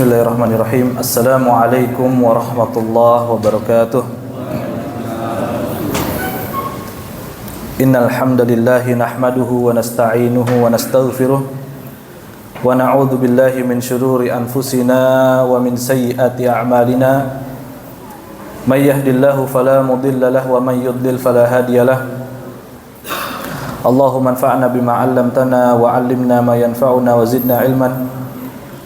Bismillahirrahmanirrahim. Assalamualaikum warahmatullahi wabarakatuh. Innal hamdalillah nahmaduhu wa nasta'inuhu wa nastaghfiruh wa na'udzu billahi min shururi anfusina wa min sayyiati a'malina. May yahdihillahu fala mudilla lahu wa may yudlil fala hadiya lahu. Allahumma anfa'na bima 'allamtana wa 'allimna ma yanfa'una wa zidna 'ilman.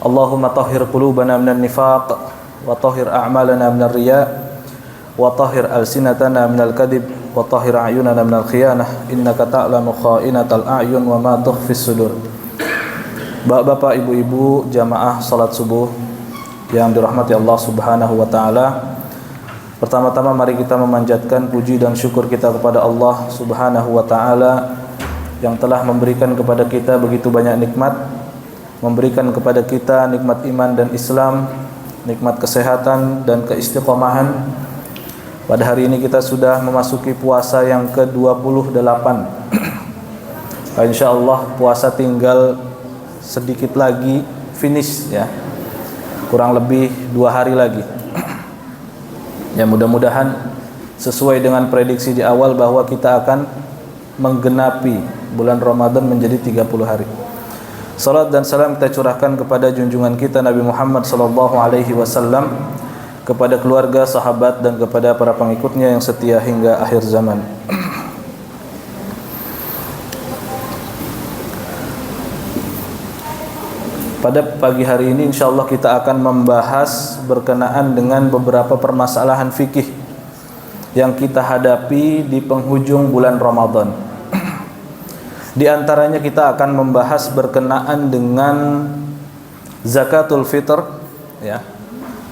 Allahumma tahhir qulubana minan nifaq wa tahhir a'malana minar riya wa tahhir alsinatana minal kadhib wa tahhir a'yunana minal khiyanah innaka ta'lamu kha'inatal a'yun wa ma tukhfis sudur. Bapak-bapak, ibu-ibu, jamaah salat subuh yang dirahmati Allah Subhanahu wa taala. Pertama-tama mari kita memanjatkan puji dan syukur kita kepada Allah Subhanahu wa taala yang telah memberikan kepada kita begitu banyak nikmat, memberikan kepada kita nikmat iman dan Islam, nikmat kesehatan dan keistiqomahan. Pada hari ini kita sudah memasuki puasa yang ke-28. Insyaallah puasa tinggal sedikit lagi finish ya. Kurang lebih 2 hari lagi. Ya, mudah-mudahan sesuai dengan prediksi di awal bahwa kita akan menggenapi bulan Ramadan menjadi 30 hari. Salat dan salam kita curahkan kepada junjungan kita Nabi Muhammad sallallahu alaihi wasallam, kepada keluarga, sahabat dan kepada para pengikutnya yang setia hingga akhir zaman. Pada pagi hari ini insyaallah kita akan membahas berkenaan dengan beberapa permasalahan fikih yang kita hadapi di penghujung bulan Ramadan. Di antaranya kita akan membahas berkenaan dengan zakatul fitr ya.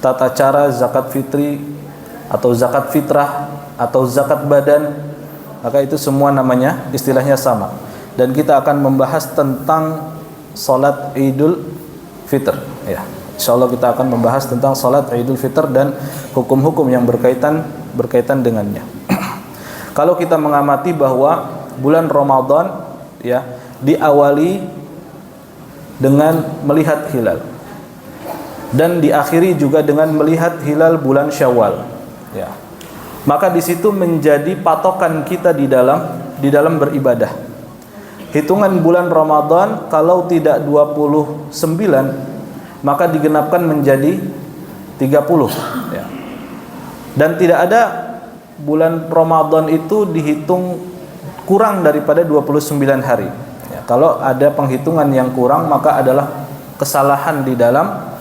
Tata cara zakat fitri atau zakat fitrah atau zakat badan, maka itu semua namanya istilahnya sama. Dan kita akan membahas tentang salat Idul Fitr ya. Insyaallah kita akan membahas tentang salat Idul Fitr dan hukum-hukum yang berkaitan dengannya. Kalau kita mengamati bahwa bulan Ramadan ya diawali dengan melihat hilal dan diakhiri juga dengan melihat hilal bulan Syawal ya. Maka di situ menjadi patokan kita di dalam beribadah. Hitungan bulan Ramadan kalau tidak 29 maka digenapkan menjadi 30 ya. Dan tidak ada bulan Ramadan itu dihitung kurang daripada 29 hari ya. Kalau ada penghitungan yang kurang maka adalah kesalahan di dalam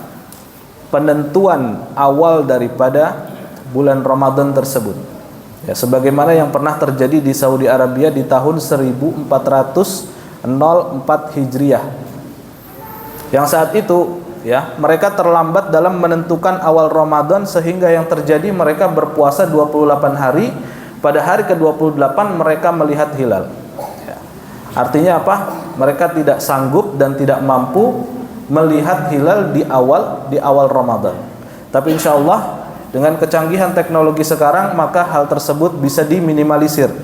penentuan awal daripada bulan Ramadan tersebut ya, sebagaimana yang pernah terjadi di Saudi Arabia di tahun 1404 Hijriah, yang saat itu ya mereka terlambat dalam menentukan awal Ramadan sehingga yang terjadi mereka berpuasa 28 hari. Pada hari ke-28 mereka melihat hilal ya. Artinya apa? Mereka tidak sanggup dan tidak mampu melihat hilal di awal Ramadan. Tapi insyaallah dengan kecanggihan teknologi sekarang maka hal tersebut bisa diminimalisir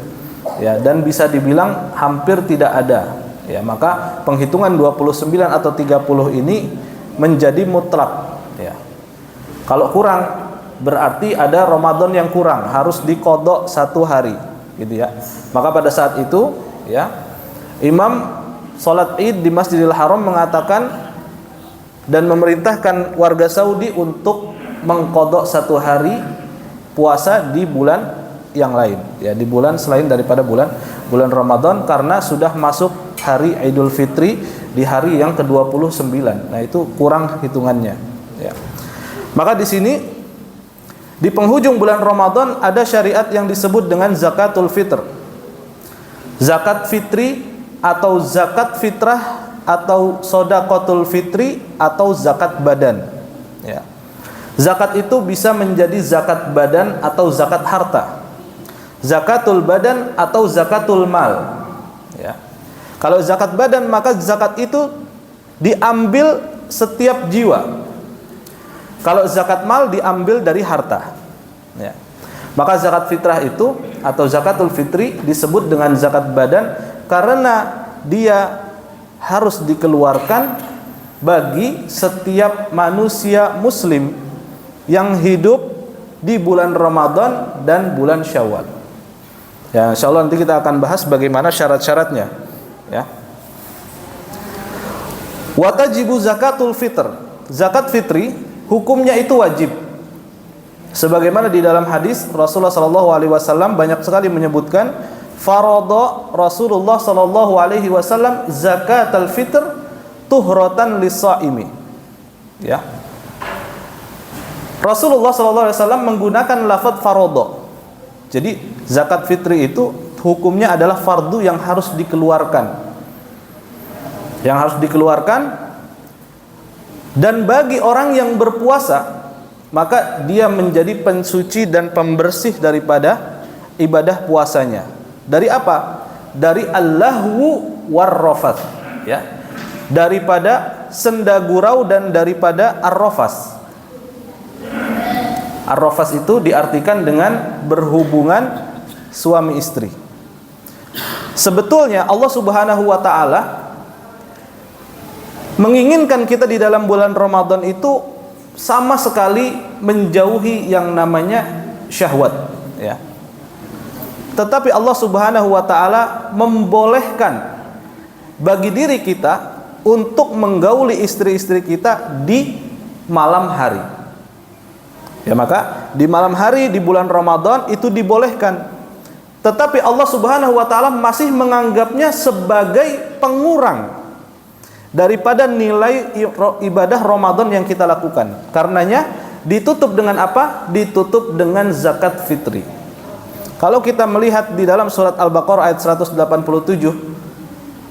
ya, dan bisa dibilang hampir tidak ada ya. Maka penghitungan 29 atau 30 ini menjadi mutlak ya. Kalau kurang berarti ada Ramadan yang kurang, harus diqodok 1 hari gitu ya. Maka pada saat itu ya imam salat Id di Masjidil Haram mengatakan dan memerintahkan warga Saudi untuk mengqodok 1 hari puasa di bulan yang lain ya, di bulan selain daripada bulan Ramadan, karena sudah masuk hari Idul Fitri di hari yang ke-29. Nah, itu kurang hitungannya ya. Maka di sini di penghujung bulan Ramadan ada syariat yang disebut dengan zakatul fitr, zakat fitri atau zakat fitrah atau shadaqatul fitri atau zakat badan ya. Zakat itu bisa menjadi zakat badan atau zakat harta, zakatul badan atau zakatul mal ya. Kalau zakat badan maka zakat itu diambil setiap jiwa. Kalau zakat mal diambil dari harta ya. Maka zakat fitrah itu atau zakatul fitri disebut dengan zakat badan karena dia harus dikeluarkan bagi setiap manusia muslim yang hidup di bulan Ramadan dan bulan Syawal. Ya, insyaallah nanti kita akan bahas bagaimana syarat-syaratnya, ya. Wa tajibu zakatul fitr. Zakat fitri hukumnya itu wajib. Sebagaimana di dalam hadis Rasulullah sallallahu alaihi wasallam banyak sekali menyebutkan farada Rasulullah sallallahu alaihi wasallam zakatul fitr tuhratan lis-shaimi. Ya. Rasulullah sallallahu alaihi wasallam menggunakan lafaz farada. Jadi zakat fitri itu hukumnya adalah fardu yang harus dikeluarkan. Yang harus dikeluarkan, dan bagi orang yang berpuasa maka dia menjadi pensuci dan pembersih daripada ibadah puasanya. Dari apa? Dari al-lahwu war-rafath, ya. Daripada senda gurau dan daripada ar-rafas. Ar-rafas itu diartikan dengan berhubungan suami istri. Sebetulnya Allah Subhanahu wa taala menginginkan kita di dalam bulan Ramadan itu sama sekali menjauhi yang namanya syahwat, ya. Tetapi Allah Subhanahu wa taala membolehkan bagi diri kita untuk menggauli istri-istri kita di malam hari. Ya, maka di malam hari di bulan Ramadan itu dibolehkan. Tetapi Allah Subhanahu wa taala masih menganggapnya sebagai pengurang daripada nilai ibadah Ramadan yang kita lakukan. Karenanya ditutup dengan apa? Ditutup dengan zakat fitri. Kalau kita melihat di dalam surat Al-Baqarah ayat 187,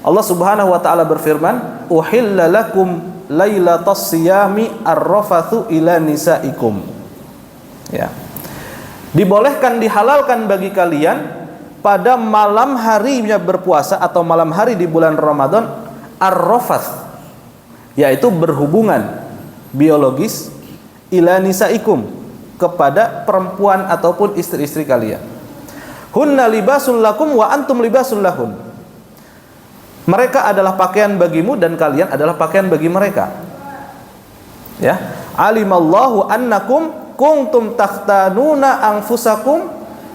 Allah Subhanahu wa taala berfirman, "Uhilla lakum lailatas siyami ar-rafathu ila nisaikum." Ya. Dibolehkan, dihalalkan bagi kalian pada malam harinya berpuasa atau malam hari di bulan Ramadan ar-rafath, yaitu berhubungan biologis ila nisaikum, kepada perempuan ataupun istri-istri kalian. Hunna libasul lakum wa antum libasul lahun. Mereka adalah pakaian bagimu dan kalian adalah pakaian bagi mereka. Ya, alimallahu annakum kuntum takhtanuna anfusakum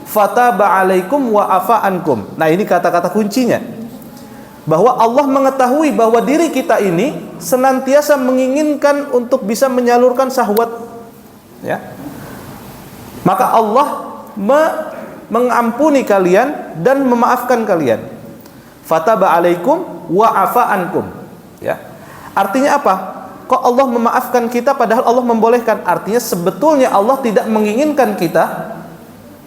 fataba alaikum wa afa ankum. Nah, ini kata-kata kuncinya. Bahwa Allah mengetahui bahwa diri kita ini senantiasa menginginkan untuk bisa menyalurkan syahwat, ya. Maka Allah mengampuni kalian dan memaafkan kalian. Fataba alaikum wa afa ankum, ya. Artinya apa? Kok Allah memaafkan kita padahal Allah membolehkan? Artinya sebetulnya Allah tidak menginginkan kita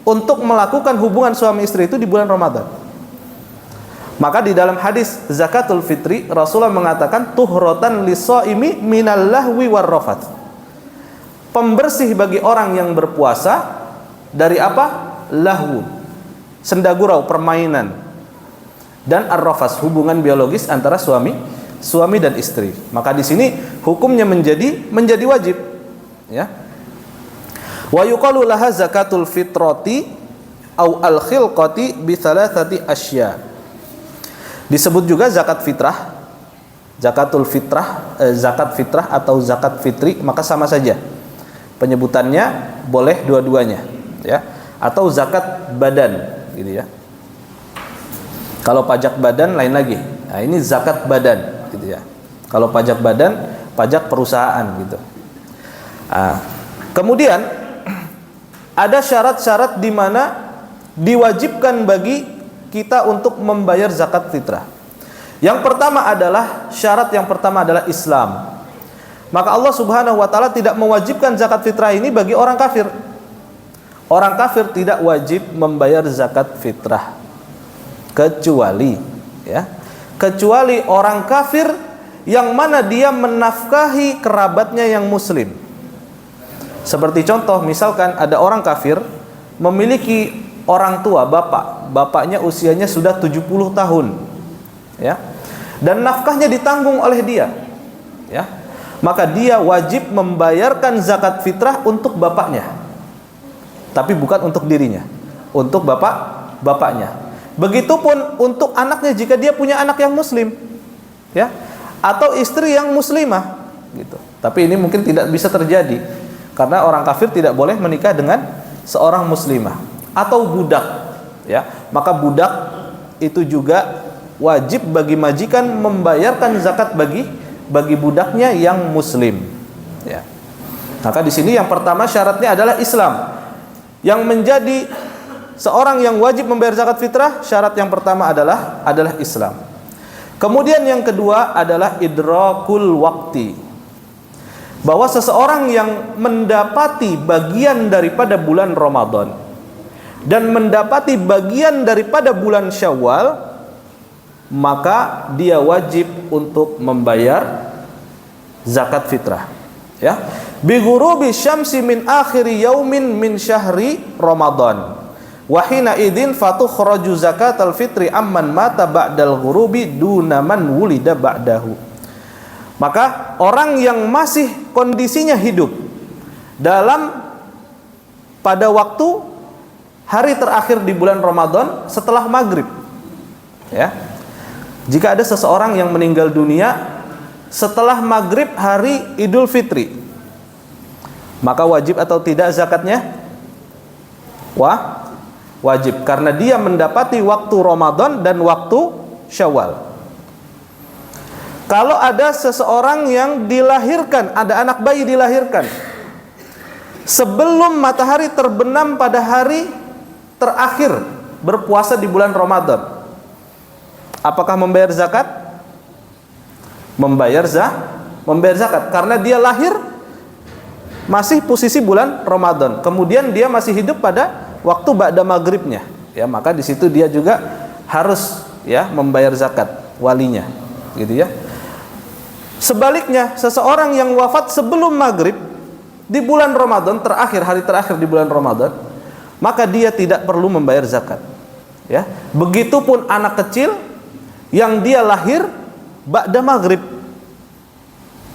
untuk melakukan hubungan suami istri itu di bulan Ramadan. Maka di dalam hadis zakatul fitri Rasulullah mengatakan tuhratan lis-shaimi minal lahwi war-rafath. Pembersih bagi orang yang berpuasa dari apa? Lahu, senda gurau, permainan, dan ar-rafas, hubungan biologis antara suami dan istri. Maka di sini hukumnya menjadi wajib, ya. Wa yuqalu laha zakatul fitrati au al-khilqati bi thalathati asya. Disebut juga zakat fitrah, zakatul fitrah, zakat fitrah atau zakat fitri, maka sama saja. Penyebutannya boleh dua-duanya, ya. Atau zakat badan, gitu ya. Kalau pajak badan lain lagi. Nah, ini zakat badan, gitu ya. Kalau pajak badan, pajak perusahaan, gitu. Nah, kemudian ada syarat-syarat di mana diwajibkan bagi kita untuk membayar zakat fitrah. Yang pertama adalah Islam. Maka Allah Subhanahu wa taala tidak mewajibkan zakat fitrah ini bagi orang kafir. Orang kafir tidak wajib membayar zakat fitrah. Kecuali orang kafir yang mana dia menafkahi kerabatnya yang muslim. Seperti contoh, misalkan ada orang kafir memiliki orang tua, bapaknya usianya sudah 70 tahun, ya. Dan nafkahnya ditanggung oleh dia, ya. Maka dia wajib membayarkan zakat fitrah untuk bapaknya. Tapi bukan untuk dirinya, untuk bapaknya. Begitupun untuk anaknya jika dia punya anak yang muslim, ya, atau istri yang muslimah. gitu. Tapi ini mungkin tidak bisa terjadi karena orang kafir tidak boleh menikah dengan seorang muslimah atau budak, ya. Maka budak itu juga wajib bagi majikan membayarkan zakat bagi budaknya yang muslim, ya. Maka di sini yang pertama syaratnya adalah Islam. Yang menjadi seorang yang wajib membayar zakat fitrah, syarat yang pertama adalah Islam. Kemudian yang kedua adalah idrakul waqti. Bahwa seseorang yang mendapati bagian daripada bulan Ramadan dan mendapati bagian daripada bulan Syawal, maka dia wajib untuk membayar zakat fitrah, ya. Bi ghurubi syamsi min akhiri yaumin min syahri Ramadan. Wa hina idzin fatukhraju zakatal fitri amman mata ba'dal ghurubi duna man wulida ba'dahu. Maka orang yang masih kondisinya hidup pada waktu hari terakhir di bulan Ramadan setelah maghrib, ya. Jika ada seseorang yang meninggal dunia setelah maghrib hari Idul Fitri, maka wajib atau tidak zakatnya? Wajib, karena dia mendapati waktu Ramadan dan waktu Syawal. Kalau ada seseorang yang dilahirkan, ada anak bayi dilahirkan sebelum matahari terbenam pada hari terakhir berpuasa di bulan Ramadan, apakah membayar zakat? Membayar zakat karena dia lahir masih posisi bulan Ramadan, kemudian dia masih hidup pada waktu ba'da maghribnya, ya. Maka di situ dia juga harus, ya, membayar zakat walinya, gitu, ya. Sebaliknya, seseorang yang wafat sebelum maghrib di bulan Ramadan hari terakhir di bulan Ramadan, maka dia tidak perlu membayar zakat, ya. Begitupun anak kecil yang dia lahir ba'da maghrib,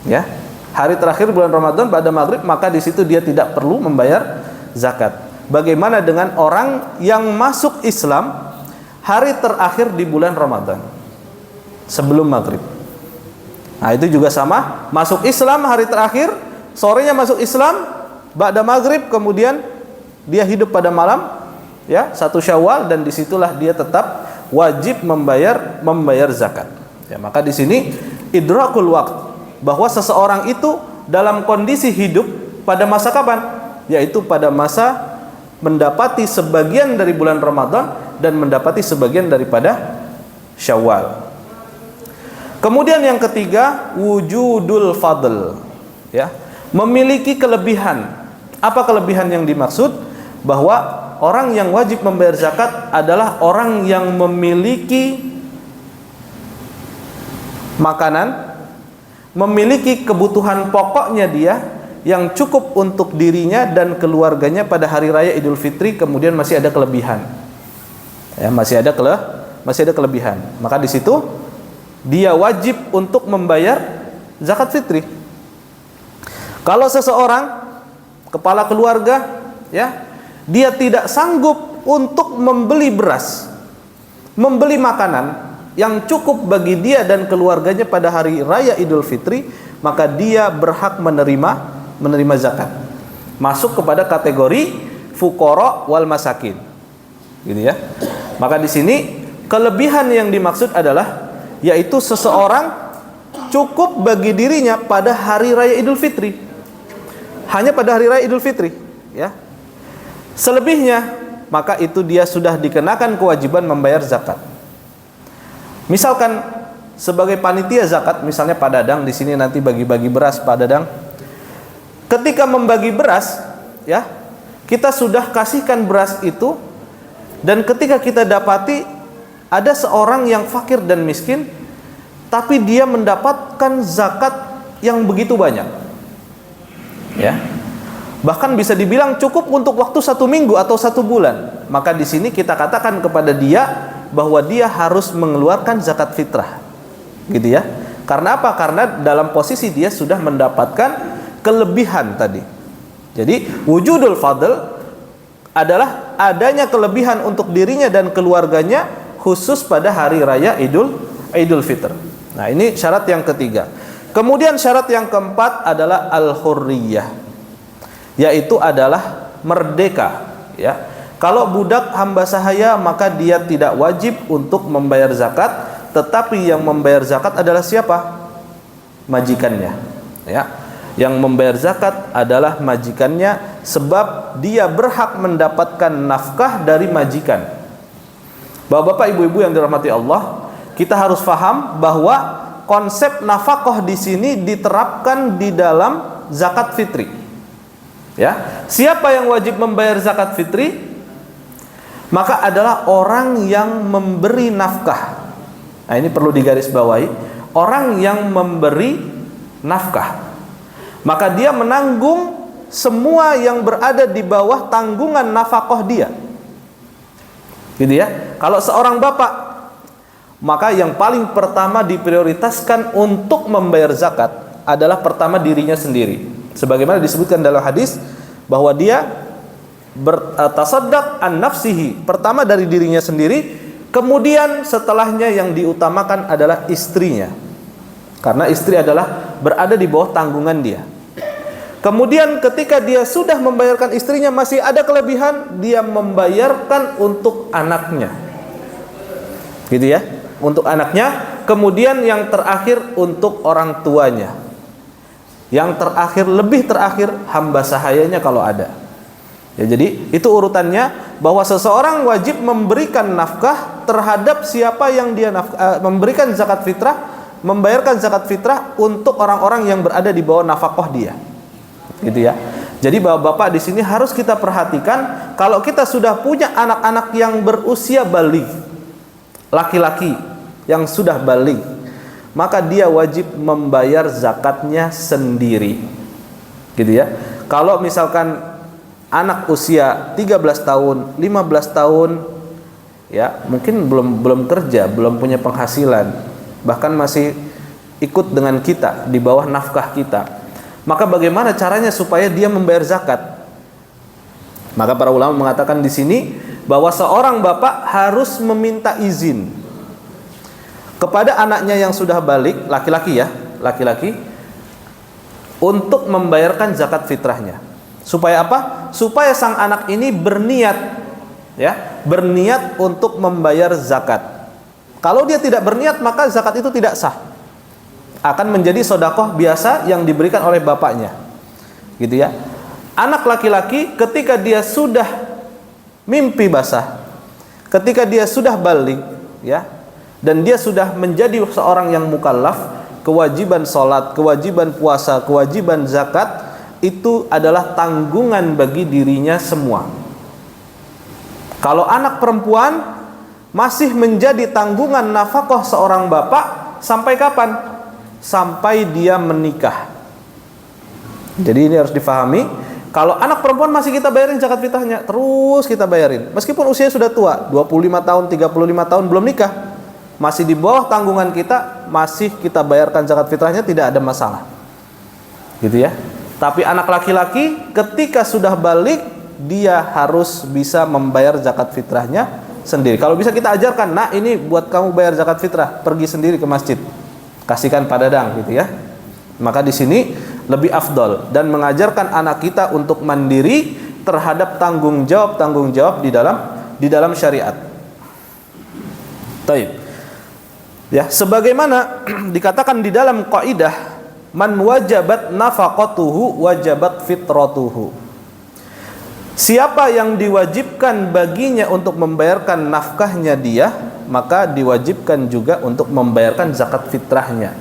ya, hari terakhir bulan Ramadan ba'da maghrib, maka di situ dia tidak perlu membayar zakat. Bagaimana dengan orang yang masuk Islam hari terakhir di bulan Ramadan sebelum maghrib? Nah, itu juga sama, masuk Islam hari terakhir, sorenya masuk Islam ba'da maghrib, kemudian dia hidup pada malam, ya, 1 Syawal, dan disitulah dia tetap wajib membayar zakat, ya. Maka di sini idrakul waqt, bahwa seseorang itu dalam kondisi hidup pada masa kapan? Yaitu pada masa mendapati sebagian dari bulan Ramadan dan mendapati sebagian daripada Syawal. Kemudian yang ketiga, wujudul fadl, ya, memiliki kelebihan. Apa kelebihan yang dimaksud? Bahwa orang yang wajib membayar zakat adalah orang yang memiliki makanan, memiliki kebutuhan pokoknya dia yang cukup untuk dirinya dan keluarganya pada hari raya Idul Fitri, kemudian masih ada kelebihan, ya, masih ada kelebihan. Maka di situ dia wajib untuk membayar zakat fitri. Kalau seseorang kepala keluarga, ya, dia tidak sanggup untuk membeli beras, membeli makanan yang cukup bagi dia dan keluarganya pada hari raya Idul Fitri, maka dia berhak menerima zakat, masuk kepada kategori fuqara wal masakin, gitu, ya. Maka di sini kelebihan yang dimaksud adalah yaitu seseorang cukup bagi dirinya pada hari raya Idul Fitri, hanya pada hari raya Idul Fitri, ya. Selebihnya maka itu dia sudah dikenakan kewajiban membayar zakat. Misalkan sebagai panitia zakat, misalnya Pak Dadang di sini nanti bagi-bagi beras, Pak Dadang. Ketika membagi beras, ya, kita sudah kasihkan beras itu, dan ketika kita dapati ada seorang yang fakir dan miskin, tapi dia mendapatkan zakat yang begitu banyak, ya, bahkan bisa dibilang cukup untuk waktu 1 minggu atau 1 bulan, maka di sini kita katakan kepada dia bahwa dia harus mengeluarkan zakat fitrah, gitu, ya. Karena apa? Karena dalam posisi dia sudah mendapatkan kelebihan tadi. Jadi wujudul fadl adalah adanya kelebihan untuk dirinya dan keluarganya khusus pada hari raya Idul Fitr. Nah, ini syarat yang ketiga. Kemudian syarat yang keempat adalah al-hurriyah, yaitu adalah merdeka, ya. Kalau budak hamba sahaya maka dia tidak wajib untuk membayar zakat, tetapi yang membayar zakat adalah siapa? Majikannya, ya. Yang membayar zakat adalah majikannya, sebab dia berhak mendapatkan nafkah dari majikan. Bapak-bapak, ibu-ibu yang dirahmati Allah, kita harus paham bahwa konsep nafkah di sini diterapkan di dalam zakat fitri. Ya, siapa yang wajib membayar zakat fitri? Maka adalah orang yang memberi nafkah. Nah, ini perlu digarisbawahi, orang yang memberi nafkah. Maka dia menanggung semua yang berada di bawah tanggungan nafkah dia. Gitu ya. Kalau seorang bapak, maka yang paling pertama diprioritaskan untuk membayar zakat adalah pertama dirinya sendiri. Sebagaimana disebutkan dalam hadis bahwa dia bertasaddaq an nafsihi, pertama dari dirinya sendiri, kemudian setelahnya yang diutamakan adalah istrinya, karena istri adalah berada di bawah tanggungan dia. Kemudian ketika dia sudah membayarkan istrinya, masih ada kelebihan, dia membayarkan untuk anaknya, gitu ya, untuk anaknya. Kemudian yang terakhir untuk orang tuanya, yang terakhir, lebih terakhir, hamba sahayanya kalau ada. Ya, jadi itu urutannya, bahwa seseorang wajib memberikan nafkah terhadap siapa yang dia memberikan zakat fitrah, membayarkan zakat fitrah untuk orang-orang yang berada di bawah nafkah dia. Gitu ya. Jadi bapak-bapak di sini harus kita perhatikan, kalau kita sudah punya anak-anak yang berusia baligh, laki-laki yang sudah baligh, maka dia wajib membayar zakatnya sendiri. Gitu ya. Kalau misalkan anak usia 13 tahun, 15 tahun, ya, mungkin belum kerja, belum punya penghasilan, bahkan masih ikut dengan kita di bawah nafkah kita. Maka bagaimana caranya supaya dia membayar zakat? Maka para ulama mengatakan di sini bahwa seorang bapak harus meminta izin kepada anaknya yang sudah balik, laki-laki ya, laki-laki, untuk membayarkan zakat fitrahnya. Supaya apa? Supaya sang anak ini berniat, ya, berniat untuk membayar zakat. Kalau dia tidak berniat, maka zakat itu tidak sah, akan menjadi sedekah biasa yang diberikan oleh bapaknya, gitu ya. Anak laki-laki ketika dia sudah mimpi basah, ketika dia sudah baligh, ya, dan dia sudah menjadi seorang yang mukallaf, kewajiban sholat, kewajiban puasa, kewajiban zakat itu adalah tanggungan bagi dirinya semua. Kalau anak perempuan masih menjadi tanggungan nafkah seorang bapak sampai kapan? Sampai dia menikah. Jadi ini harus difahami, kalau anak perempuan masih kita bayarin zakat fitrahnya, terus kita bayarin. Meskipun usia sudah tua, 25 tahun, 35 tahun belum nikah, masih di bawah tanggungan kita, masih kita bayarkan zakat fitrahnya, tidak ada masalah. Gitu ya. Tapi anak laki-laki ketika sudah balik, dia harus bisa membayar zakat fitrahnya sendiri. Kalau bisa kita ajarkan, nah ini buat kamu bayar zakat fitrah, pergi sendiri ke masjid, kasihkan Pak Dadang, gitu ya. Maka di sini lebih afdol, dan mengajarkan anak kita untuk mandiri terhadap tanggung jawab di dalam syariat. Taib. Ya, sebagaimana dikatakan di dalam kaidah, man wajabat nafaqatuhu wajabat fitratuhu. Siapa yang diwajibkan baginya untuk membayarkan nafkahnya dia, maka diwajibkan juga untuk membayarkan zakat fitrahnya.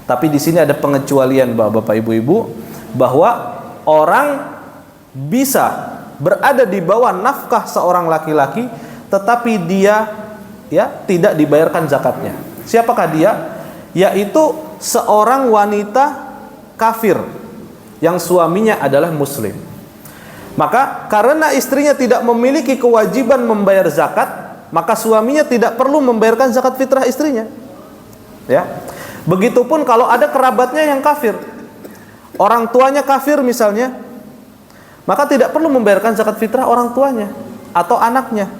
Tapi di sini ada pengecualian, Bapak Ibu-ibu, bahwa orang bisa berada di bawah nafkah seorang laki-laki tetapi dia, ya, tidak dibayarkan zakatnya. Siapakah dia? Yaitu seorang wanita kafir yang suaminya adalah muslim. Maka karena istrinya tidak memiliki kewajiban membayar zakat, maka suaminya tidak perlu membayarkan zakat fitrah istrinya. Ya. Begitupun kalau ada kerabatnya yang kafir, orang tuanya kafir misalnya, maka tidak perlu membayarkan zakat fitrah orang tuanya atau anaknya.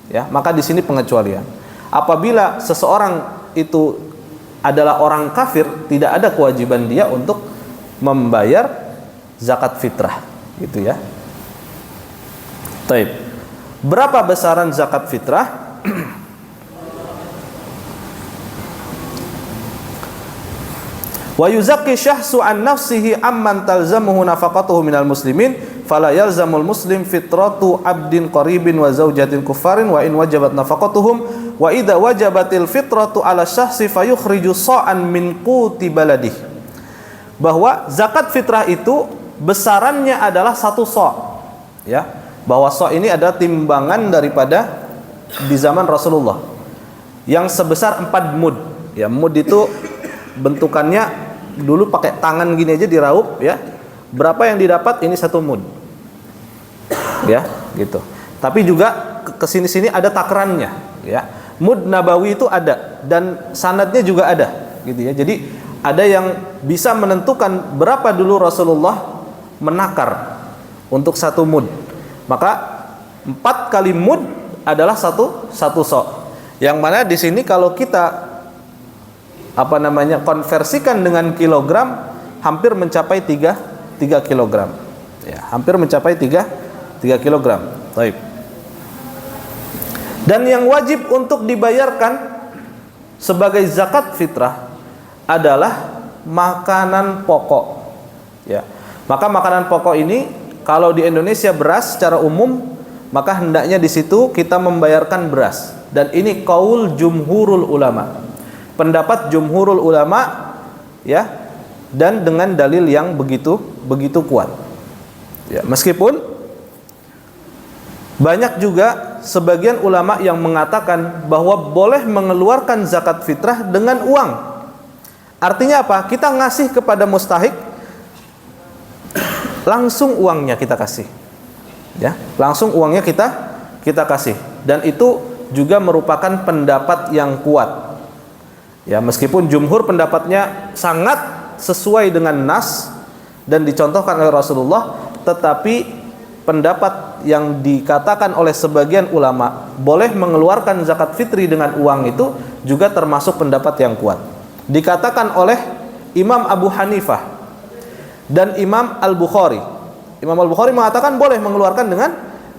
Ya, maka di sini pengecualian. Apabila seseorang itu adalah orang kafir, tidak ada kewajiban dia untuk membayar zakat fitrah, gitu ya. Taib. Berapa besaran zakat fitrah? Wa yuzakki syahsu an nafsihi amman talzamuhu nafaqatuhu minal muslimin fala yalzamul muslim fitratu abdin qaribin wa zaujatin kufarin wa in wajabat nafaqatuhum wa idza wajabatil fitratu ala syahsi fayukhriju sa'an min quti baladih. Bahwa zakat fitrah itu besarannya adalah 1 sa', ya. Bahwa sa' ini adalah timbangan daripada di zaman Rasulullah yang sebesar 4 mud. Ya, mud itu bentukannya dulu pakai tangan gini aja diraup, ya. Berapa yang didapat? Ini 1 mud. Ya, gitu. Tapi juga ke sini-sini ada takarannya, ya. Mud nabawi itu ada dan sanadnya juga ada, gitu ya. Jadi ada yang bisa menentukan berapa dulu Rasulullah menakar untuk 1 mud. Maka 4 kali mud adalah satu sa'. Yang mana di sini kalau kita konversikan dengan kilogram, hampir mencapai 3 kilogram. Ya, hampir mencapai 3 kilogram. Baik. Dan yang wajib untuk dibayarkan sebagai zakat fitrah adalah makanan pokok. Ya. Maka makanan pokok ini kalau di Indonesia beras secara umum, maka hendaknya di situ kita membayarkan beras. Dan ini qaul jumhurul ulama. Pendapat jumhurul ulama, ya, dan dengan dalil yang begitu kuat. Ya, meskipun banyak juga sebagian ulama yang mengatakan bahwa boleh mengeluarkan zakat fitrah dengan uang. Artinya apa? Kita ngasih kepada mustahik, langsung uangnya kita kasih. Ya, langsung uangnya kita kasih. Dan itu juga merupakan pendapat yang kuat. Ya, meskipun jumhur pendapatnya sangat sesuai dengan nas dan dicontohkan oleh Rasulullah, tetapi pendapat yang dikatakan oleh sebagian ulama boleh mengeluarkan zakat fitri dengan uang itu juga termasuk pendapat yang kuat. Dikatakan oleh Imam Abu Hanifah dan Imam Al-Bukhari. Imam Al-Bukhari mengatakan boleh mengeluarkan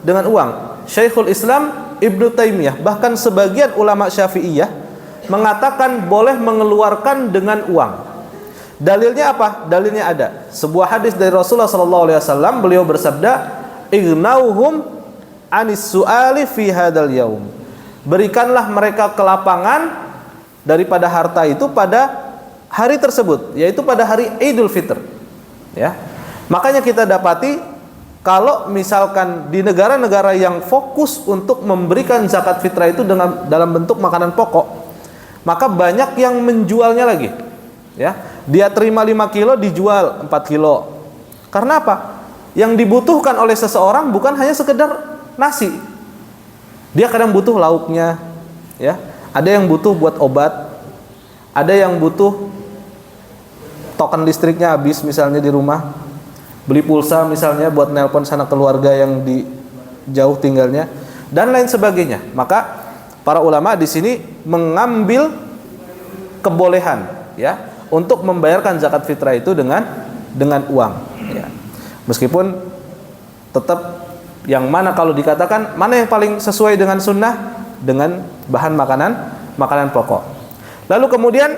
dengan uang. Syekhul Islam Ibnu Taimiyah, bahkan sebagian ulama Syafi'iyah mengatakan boleh mengeluarkan dengan uang. Dalilnya apa? Dalilnya ada. Sebuah hadis dari Rasulullah SAW, beliau bersabda, "Ighnauhum anis su'ali fi hadzal yaum." Berikanlah mereka kelapangan daripada harta itu pada hari tersebut, yaitu pada hari Idul Fitr. Ya. Makanya kita dapati kalau misalkan di negara-negara yang fokus untuk memberikan zakat fitrah itu dalam bentuk makanan pokok, maka banyak yang menjualnya lagi. Ya, dia terima 5 kilo dijual 4 kilo. Karena apa? Yang dibutuhkan oleh seseorang bukan hanya sekedar nasi. Dia kadang butuh lauknya, ya. Ada yang butuh buat obat, ada yang butuh token listriknya habis misalnya di rumah, beli pulsa misalnya buat nelpon sana keluarga yang di jauh tinggalnya, dan lain sebagainya. Maka para ulama di sini mengambil kebolehan, ya, untuk membayarkan zakat fitrah itu dengan uang, ya. Meskipun tetap yang mana kalau dikatakan mana yang paling sesuai dengan sunnah, dengan bahan makanan pokok. Lalu kemudian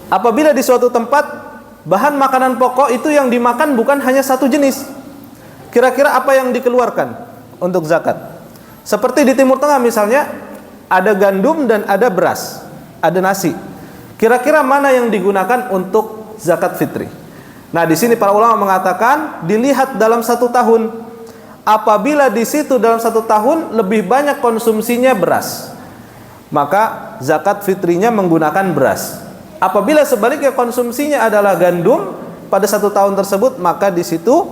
apabila di suatu tempat bahan makanan pokok itu yang dimakan bukan hanya satu jenis, kira-kira apa yang dikeluarkan untuk zakat? Seperti di Timur Tengah misalnya, ada gandum dan ada beras, ada nasi. Kira-kira mana yang digunakan untuk zakat fitri? Nah, di sini para ulama mengatakan dilihat dalam 1 tahun. Apabila di situ dalam 1 tahun lebih banyak konsumsinya beras, maka zakat fitrinya menggunakan beras. Apabila sebaliknya konsumsinya adalah gandum pada 1 tahun tersebut, maka di situ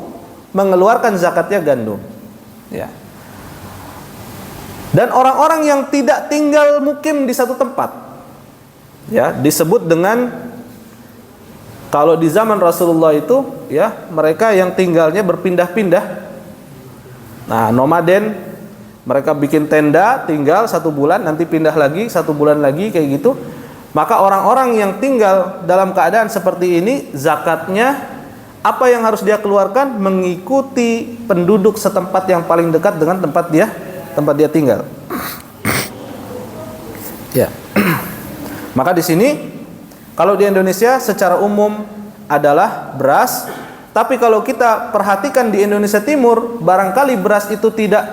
mengeluarkan zakatnya gandum. Ya. Dan orang-orang yang tidak tinggal mukim di satu tempat, ya, disebut dengan, kalau di zaman Rasulullah itu, ya, mereka yang tinggalnya berpindah-pindah. Nah, nomaden, mereka bikin tenda, tinggal 1 bulan, nanti pindah lagi 1 bulan lagi, kayak gitu. Maka orang-orang yang tinggal dalam keadaan seperti ini, zakatnya apa yang harus dia keluarkan? Mengikuti penduduk setempat yang paling dekat dengan tempat dia tinggal. Ya. Maka di sini kalau di Indonesia secara umum adalah beras, tapi kalau kita perhatikan di Indonesia Timur, barangkali beras itu tidak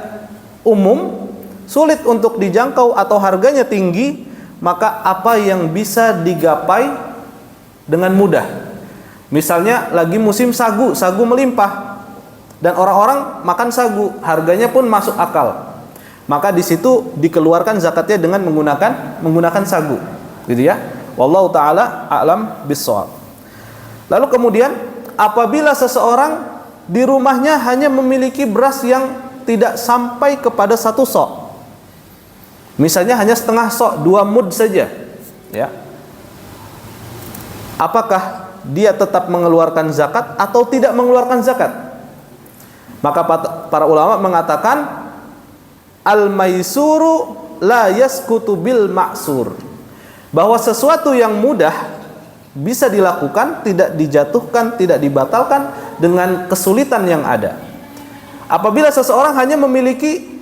umum, sulit untuk dijangkau atau harganya tinggi. Maka apa yang bisa digapai dengan mudah? Misalnya lagi musim sagu melimpah dan orang-orang makan sagu, harganya pun masuk akal. Maka di situ dikeluarkan zakatnya dengan menggunakan sagu, gitu ya. Wallahu taala a'lam bissawab. Lalu kemudian apabila seseorang di rumahnya hanya memiliki beras yang tidak sampai kepada 1 sok, misalnya hanya setengah sok, 2 mud saja, ya. Apakah dia tetap mengeluarkan zakat atau tidak mengeluarkan zakat? Maka para ulama mengatakan al-maisuru la yaskutu bil ma'sur, bahwa sesuatu yang mudah bisa dilakukan, tidak dijatuhkan, tidak dibatalkan dengan kesulitan yang ada. Apabila seseorang hanya memiliki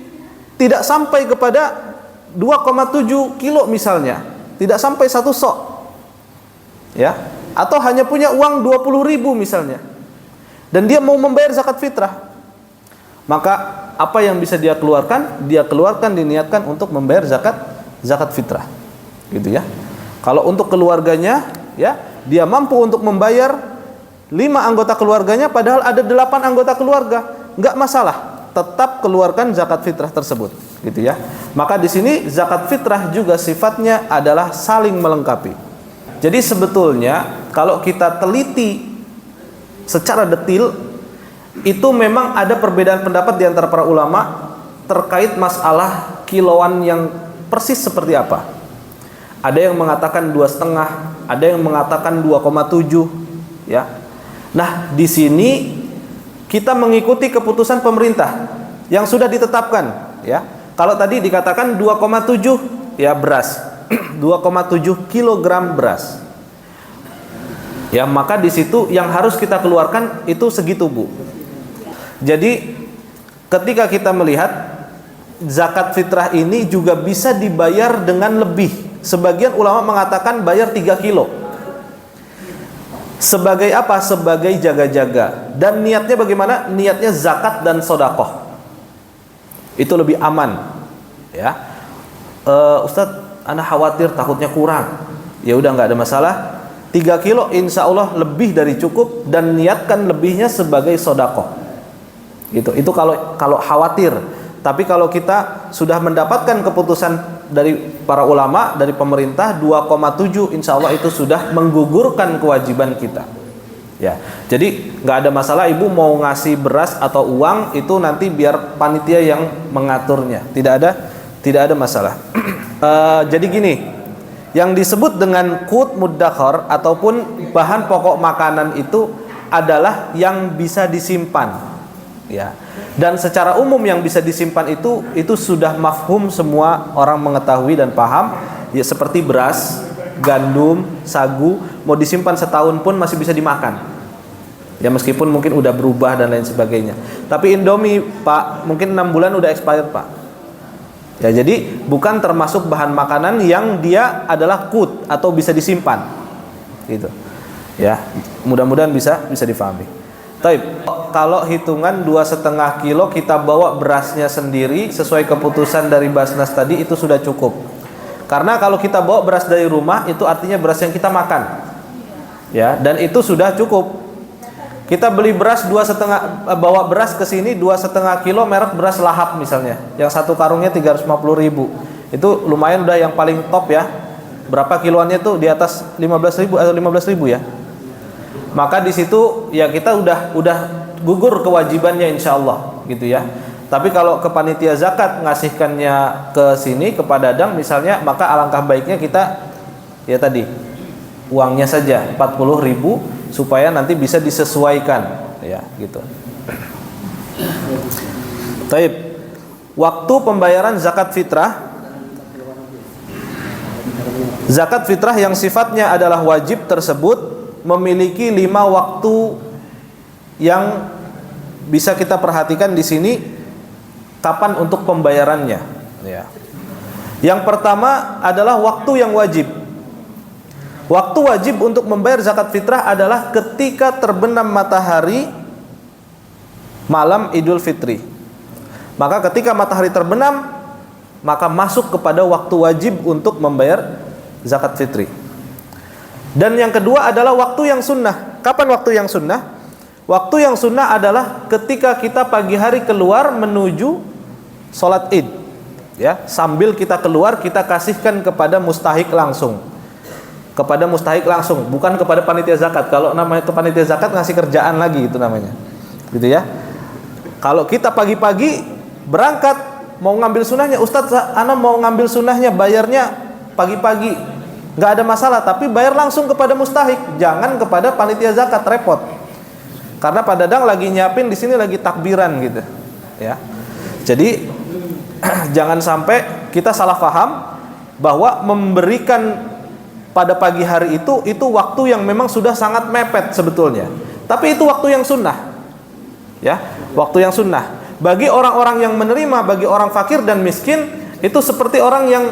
tidak sampai kepada 2,7 kilo misalnya, tidak sampai 1 sok, ya, atau hanya punya uang 20.000 misalnya, dan dia mau membayar zakat fitrah, maka apa yang bisa dia keluarkan? Dia keluarkan, diniatkan untuk membayar zakat fitrah, gitu ya. Kalau untuk keluarganya, ya, dia mampu untuk membayar 5 anggota keluarganya, padahal ada 8 anggota keluarga, nggak masalah, tetap keluarkan zakat fitrah tersebut, gitu ya. Maka di sini zakat fitrah juga sifatnya adalah saling melengkapi. Jadi sebetulnya kalau kita teliti secara detil, itu memang ada perbedaan pendapat di antara para ulama terkait masalah kiloan yang persis seperti apa. Ada yang mengatakan 2,5, ada yang mengatakan 2,7, ya. Nah, di sini kita mengikuti keputusan pemerintah yang sudah ditetapkan, ya. Kalau tadi dikatakan 2,7 ya beras, 2,7 kilogram beras. Ya, maka di situ yang harus kita keluarkan itu segitu, Bu. Jadi ketika kita melihat zakat fitrah ini juga bisa dibayar dengan lebih. Sebagian ulama mengatakan bayar 3 kilo. Sebagai apa? Sebagai jaga-jaga. Dan niatnya bagaimana? Niatnya zakat dan sodakoh. Itu lebih aman, ya. Ustadz, ana khawatir takutnya kurang. Ya udah, nggak ada masalah. 3 kilo insya Allah lebih dari cukup, dan niatkan lebihnya sebagai sodakoh. Itu kalau khawatir. Tapi kalau kita sudah mendapatkan keputusan dari para ulama, dari pemerintah 2,7, insya Allah itu sudah menggugurkan kewajiban kita. Ya, jadi nggak ada masalah ibu mau ngasih beras atau uang, itu nanti biar panitia yang mengaturnya. Tidak ada masalah. Jadi gini, yang disebut dengan qut muddakhar ataupun bahan pokok makanan itu adalah yang bisa disimpan, ya. Dan secara umum yang bisa disimpan itu sudah mafhum, semua orang mengetahui dan paham, ya, seperti beras, gandum, sagu, mau disimpan setahun pun masih bisa dimakan. Ya, meskipun mungkin udah berubah dan lain sebagainya. Tapi Indomie, Pak, mungkin 6 bulan udah expired, Pak. Ya, jadi bukan termasuk bahan makanan yang dia adalah qut atau bisa disimpan. Gitu. Ya, mudah-mudahan bisa difahami. Taib. Kalau hitungan 2,5 kilo kita bawa berasnya sendiri sesuai keputusan dari Basnas tadi, itu sudah cukup. Karena kalau kita bawa beras dari rumah, itu artinya beras yang kita makan, ya, dan itu sudah cukup. Kita beli beras 2,5, bawa beras ke sini 2,5 kilo merek beras Lahap misalnya, yang satu karungnya 350.000, itu lumayan, udah yang paling top ya. Berapa kiloannya tuh? Di atas 15.000 atau 15.000 ya. Maka di situ ya kita udah gugur kewajibannya insya Allah, gitu ya. Tapi kalau ke panitia zakat ngasihkannya ke sini, ke Padadang misalnya, maka alangkah baiknya kita ya tadi uangnya saja 40.000 supaya nanti bisa disesuaikan, ya, gitu. Taib. Waktu pembayaran zakat fitrah Zakat fitrah yang sifatnya adalah wajib tersebut memiliki 5 waktu yang bisa kita perhatikan di sini kapan untuk pembayarannya, ya. Yang pertama adalah waktu yang wajib. Waktu wajib untuk membayar zakat fitrah adalah ketika terbenam matahari malam Idul Fitri. Maka ketika matahari terbenam, maka masuk kepada waktu wajib untuk membayar zakat fitri. Dan yang kedua adalah waktu yang sunnah. Kapan waktu yang sunnah? Waktu yang sunnah adalah ketika kita pagi hari keluar menuju sholat id, ya, sambil kita keluar kita kasihkan kepada mustahik langsung, bukan kepada panitia zakat. Kalau namanya itu panitia zakat ngasih kerjaan lagi itu namanya, gitu ya. Kalau kita pagi-pagi berangkat mau ngambil sunnahnya, Ustadz, ana mau ngambil sunnahnya, bayarnya pagi-pagi, nggak ada masalah, tapi bayar langsung kepada mustahik, jangan kepada panitia zakat, repot. Karena Pak Dadang lagi nyiapin di sini lagi takbiran gitu, ya. Jadi jangan sampai kita salah paham bahwa memberikan pada pagi hari itu waktu yang memang sudah sangat mepet sebetulnya. Tapi itu waktu yang sunnah, ya, waktu yang sunnah. Bagi orang-orang yang menerima, bagi orang fakir dan miskin, itu seperti orang yang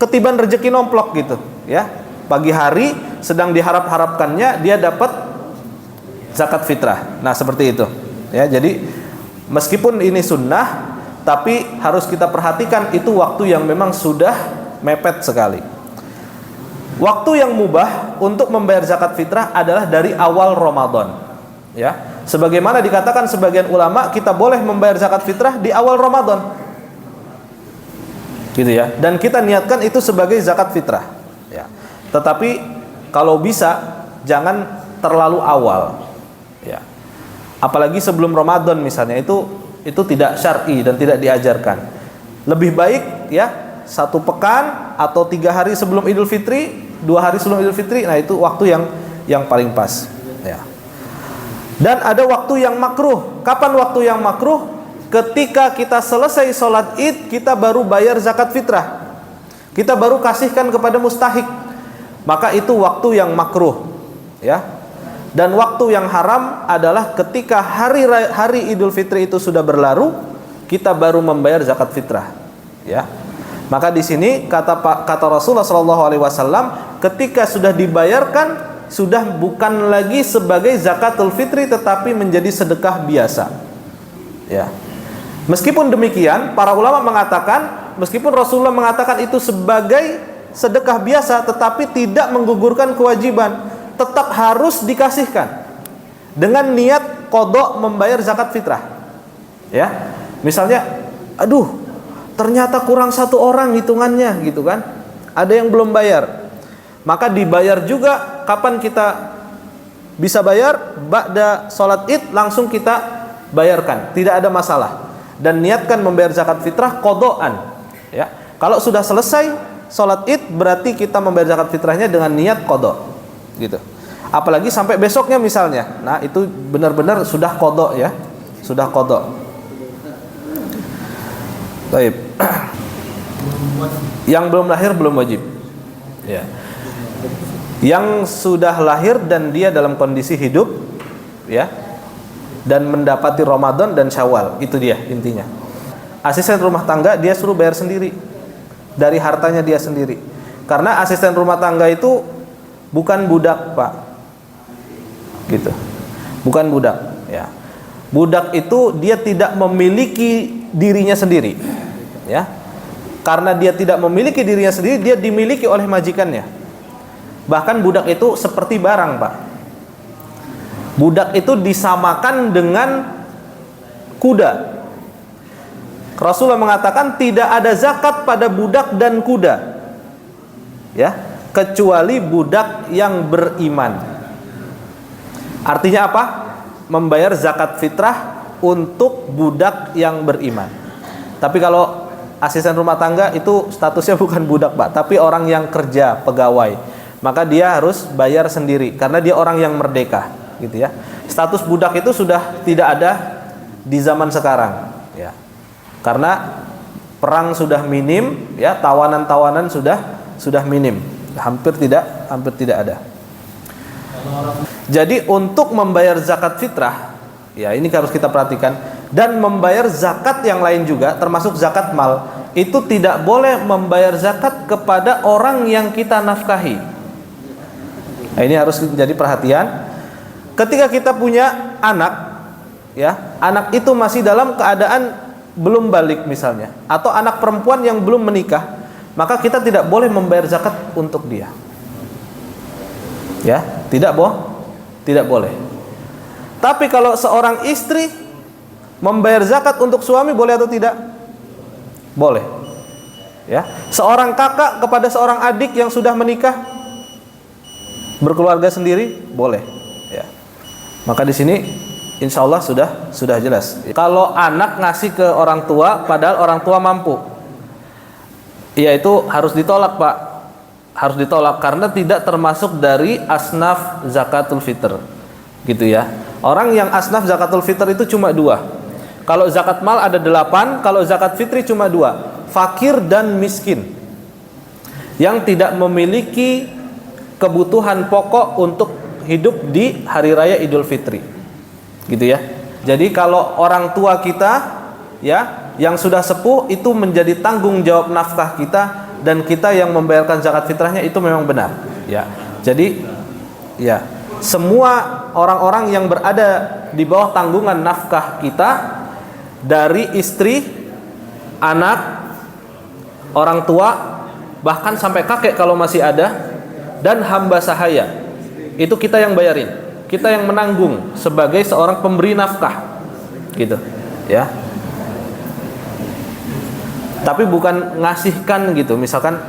ketiban rezeki nomplok gitu, ya. Pagi hari sedang diharap-harapkannya dia dapat zakat fitrah. Nah, seperti itu. Ya, jadi meskipun ini sunnah, tapi harus kita perhatikan itu waktu yang memang sudah mepet sekali. Waktu yang mubah untuk membayar zakat fitrah adalah dari awal Ramadan. Ya, sebagaimana dikatakan sebagian ulama, kita boleh membayar zakat fitrah di awal Ramadan. Gitu ya. Dan kita niatkan itu sebagai zakat fitrah. Ya. Tetapi kalau bisa jangan terlalu awal. Ya. Apalagi sebelum Ramadan misalnya, itu tidak syar'i dan tidak diajarkan. Lebih baik ya 1 pekan atau 3 hari sebelum Idul Fitri, 2 hari sebelum Idul Fitri. Nah, itu waktu yang paling pas, ya. Dan ada waktu yang makruh. Kapan waktu yang makruh? Ketika kita selesai sholat id, kita baru bayar zakat fitrah, kita baru kasihkan kepada mustahik, maka itu waktu yang makruh, ya. Dan waktu yang haram adalah ketika hari Idul Fitri itu sudah berlalu, kita baru membayar zakat fitrah, ya. Maka di sini kata Rasulullah SAW, ketika sudah dibayarkan, sudah bukan lagi sebagai zakatul fitri, tetapi menjadi sedekah biasa, ya. Meskipun demikian, para ulama mengatakan, meskipun Rasulullah mengatakan itu sebagai sedekah biasa, tetapi tidak menggugurkan kewajiban, tetap harus dikasihkan dengan niat qadha membayar zakat fitrah, ya. Misalnya, aduh, ternyata kurang 1 orang hitungannya, gitu kan, ada yang belum bayar, maka dibayar juga. Kapan kita bisa bayar? Ba'da sholat id langsung kita bayarkan, tidak ada masalah. Dan niatkan membayar zakat fitrah qadhaan, ya. Kalau sudah selesai sholat id, berarti kita membayar zakat fitrahnya dengan niat qadha, gitu. Apalagi sampai besoknya misalnya, nah itu benar-benar sudah qadha, ya, sudah qadha. Baik. Yang belum lahir belum wajib, ya. Yang sudah lahir dan dia dalam kondisi hidup, ya, dan mendapati Ramadan dan Syawal, itu dia intinya. Asisten rumah tangga dia suruh bayar sendiri dari hartanya dia sendiri, karena asisten rumah tangga itu bukan budak, Pak, gitu, bukan budak, ya. Budak itu dia tidak memiliki dirinya sendiri, ya. Karena dia tidak memiliki dirinya sendiri, dia dimiliki oleh majikannya. Bahkan budak itu seperti barang, Pak. Budak itu disamakan dengan kuda. Rasulullah mengatakan tidak ada zakat pada budak dan kuda, ya, kecuali budak yang beriman. Artinya apa? Membayar zakat fitrah untuk budak yang beriman. Tapi kalau asisten rumah tangga itu statusnya bukan budak, Pak, tapi orang yang kerja, pegawai, maka dia harus bayar sendiri karena dia orang yang merdeka, gitu ya. Status budak itu sudah tidak ada di zaman sekarang, ya. Karena perang sudah minim, ya, tawanan-tawanan sudah sudah minim, hampir tidak ada. Jadi untuk membayar zakat fitrah, ya ini harus kita perhatikan, dan membayar zakat yang lain juga termasuk zakat mal, itu tidak boleh membayar zakat kepada orang yang kita nafkahi. Nah, ini harus menjadi perhatian. Ketika kita punya anak, ya, anak itu masih dalam keadaan belum balik misalnya, atau anak perempuan yang belum menikah, maka kita tidak boleh membayar zakat untuk dia. Ya, tidak boleh. Tapi kalau seorang istri membayar zakat untuk suami, boleh atau tidak? Boleh. Ya, seorang kakak kepada seorang adik yang sudah menikah, berkeluarga sendiri, boleh. Ya. Maka di sini insya Allah sudah jelas. Kalau anak ngasih ke orang tua padahal orang tua mampu, ya itu harus ditolak, Pak. Harus ditolak karena tidak termasuk dari asnaf zakatul fitr, gitu ya. Orang yang asnaf zakatul fitr itu cuma 2. Kalau zakat mal ada 8, kalau zakat fitri cuma 2. Fakir dan miskin yang tidak memiliki kebutuhan pokok untuk hidup di hari raya Idul Fitri, gitu ya. Jadi kalau orang tua kita, ya, yang sudah sepuh itu menjadi tanggung jawab nafkah kita, dan kita yang membayarkan zakat fitrahnya, itu memang benar, ya. Jadi, ya, semua orang-orang yang berada di bawah tanggungan nafkah kita, dari istri, anak, orang tua, bahkan sampai kakek kalau masih ada, dan hamba sahaya, itu kita yang bayarin, kita yang menanggung sebagai seorang pemberi nafkah, gitu, ya. Tapi bukan ngasihkan gitu, misalkan,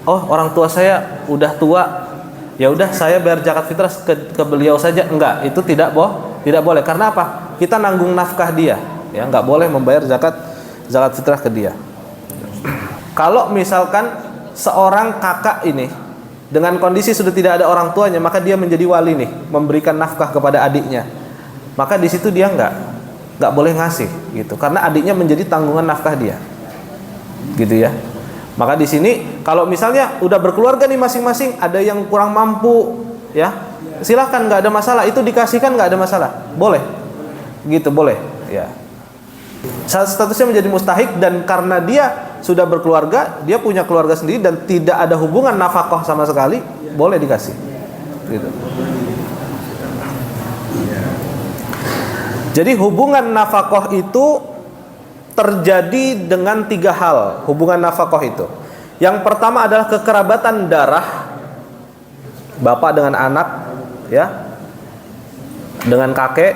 oh orang tua saya udah tua, ya udah saya bayar zakat fitrah ke beliau saja. Enggak, itu tidak boleh. Karena apa? Kita nanggung nafkah dia, ya, enggak boleh membayar zakat fitrah ke dia. Kalau misalkan seorang kakak ini dengan kondisi sudah tidak ada orang tuanya, maka dia menjadi wali nih, memberikan nafkah kepada adiknya. Maka di situ dia enggak boleh ngasih gitu, karena adiknya menjadi tanggungan nafkah dia. Gitu ya. Maka di sini kalau misalnya udah berkeluarga nih masing-masing, ada yang kurang mampu, ya, silahkan, nggak ada masalah, itu dikasihkan, nggak ada masalah, boleh, gitu, boleh, ya. Statusnya menjadi mustahik, dan karena dia sudah berkeluarga, dia punya keluarga sendiri dan tidak ada hubungan nafkah sama sekali, boleh dikasih, gitu. Jadi hubungan nafkah itu terjadi dengan 3 hal, hubungan nafkah itu. Yang pertama adalah kekerabatan darah, bapak dengan anak, ya, dengan kakek,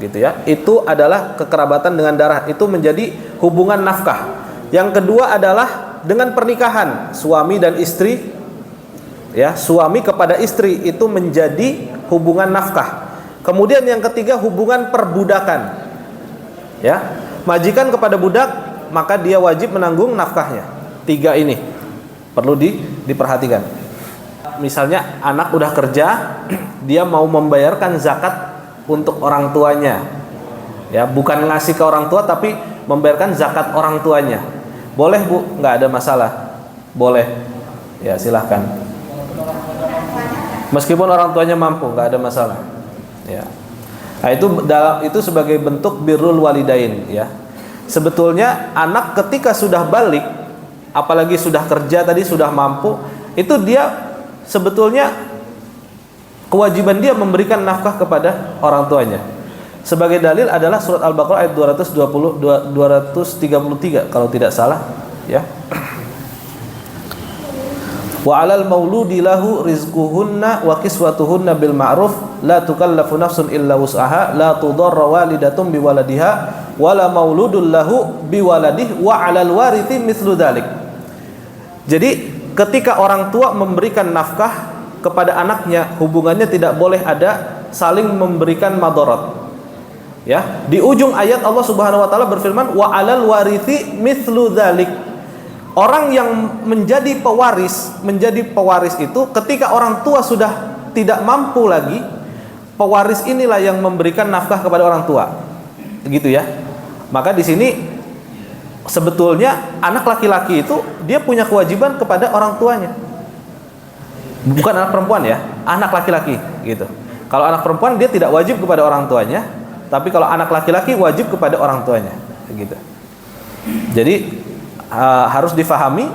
gitu ya. Itu adalah kekerabatan dengan darah, itu menjadi hubungan nafkah. Yang kedua adalah dengan pernikahan, suami dan istri, ya, suami kepada istri, itu menjadi hubungan nafkah. Kemudian yang ketiga hubungan perbudakan, ya. Majikan kepada budak, maka dia wajib menanggung nafkahnya. 3 ini perlu diperhatikan. Misalnya anak udah kerja, dia mau membayarkan zakat untuk orang tuanya, ya, bukan ngasih ke orang tua tapi membayarkan zakat orang tuanya. Boleh, Bu? Nggak ada masalah, boleh, ya, silahkan. Meskipun orang tuanya mampu, nggak ada masalah, ya. Nah, itu sebagai bentuk birrul walidain, ya. Sebetulnya anak ketika sudah balik, apalagi sudah kerja tadi, sudah mampu, itu dia sebetulnya kewajiban dia memberikan nafkah kepada orang tuanya. Sebagai dalil adalah surat Al-Baqarah ayat 233 kalau tidak salah, ya. Wa 'alal mauludi lahu rizquhunna wa kiswatuhunna bil ma'ruf la tukallafu nafsun illa wus'aha la tudarra walidatun biwaladiha wala mauludun lahu biwaladihi wa 'alal warithi mithlu dzalik. Jadi ketika orang tua memberikan nafkah kepada anaknya, hubungannya tidak boleh ada saling memberikan madarat. Ya, di ujung ayat Allah Subhanahu wa taala berfirman wa 'alal warithi mithlu dzalik. Orang yang menjadi pewaris itu ketika orang tua sudah tidak mampu lagi, pewaris inilah yang memberikan nafkah kepada orang tua. Begitu ya. Maka di sini sebetulnya anak laki-laki itu dia punya kewajiban kepada orang tuanya. Bukan anak perempuan ya, anak laki-laki gitu. Kalau anak perempuan dia tidak wajib kepada orang tuanya, tapi kalau anak laki-laki wajib kepada orang tuanya, gitu. Jadi harus difahami,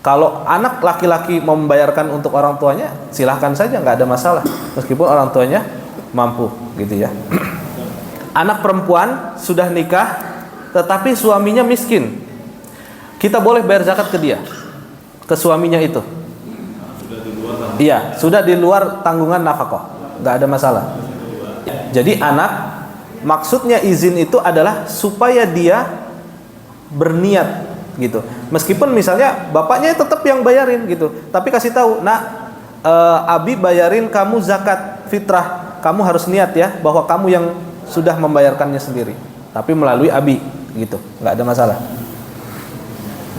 kalau anak laki-laki mau membayarkan untuk orang tuanya, silahkan saja, nggak ada masalah, meskipun orang tuanya mampu, gitu ya. Anak perempuan sudah nikah, tetapi suaminya miskin, kita boleh bayar zakat ke dia, ke suaminya itu. Iya, sudah di luar tanggungan nafkah, nggak ada masalah. Jadi anak, maksudnya izin itu adalah supaya dia berniat gitu. Meskipun misalnya bapaknya tetap yang bayarin gitu, tapi kasih tahu, nak, Abi bayarin kamu zakat fitrah, kamu harus niat ya bahwa kamu yang sudah membayarkannya sendiri, tapi melalui Abi gitu, nggak ada masalah.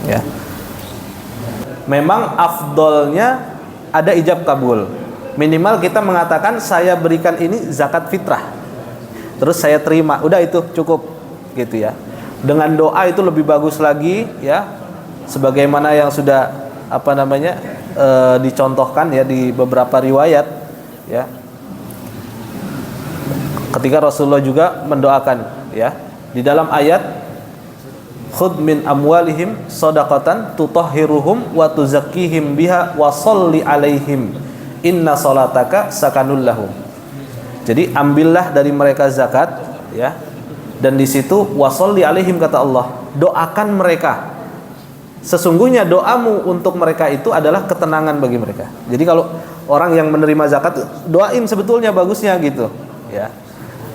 Ya. Memang afdolnya ada ijab kabul. Minimal kita mengatakan saya berikan ini zakat fitrah, terus saya terima, udah itu cukup gitu ya. Dengan doa itu lebih bagus lagi ya, sebagaimana yang sudah dicontohkan ya di beberapa riwayat ya. Ketika Rasulullah juga mendoakan ya, di dalam ayat khudh min amwalihim shadaqatan tutahhiruhum wa tuzakkihim biha wa sholli alaihim inna salataka sakanul lahum. Jadi ambillah dari mereka zakat ya, dan di situ wa sholli alaihim kata Allah, doakan mereka, sesungguhnya doamu untuk mereka itu adalah ketenangan bagi mereka. Jadi kalau orang yang menerima zakat doain sebetulnya bagusnya gitu ya.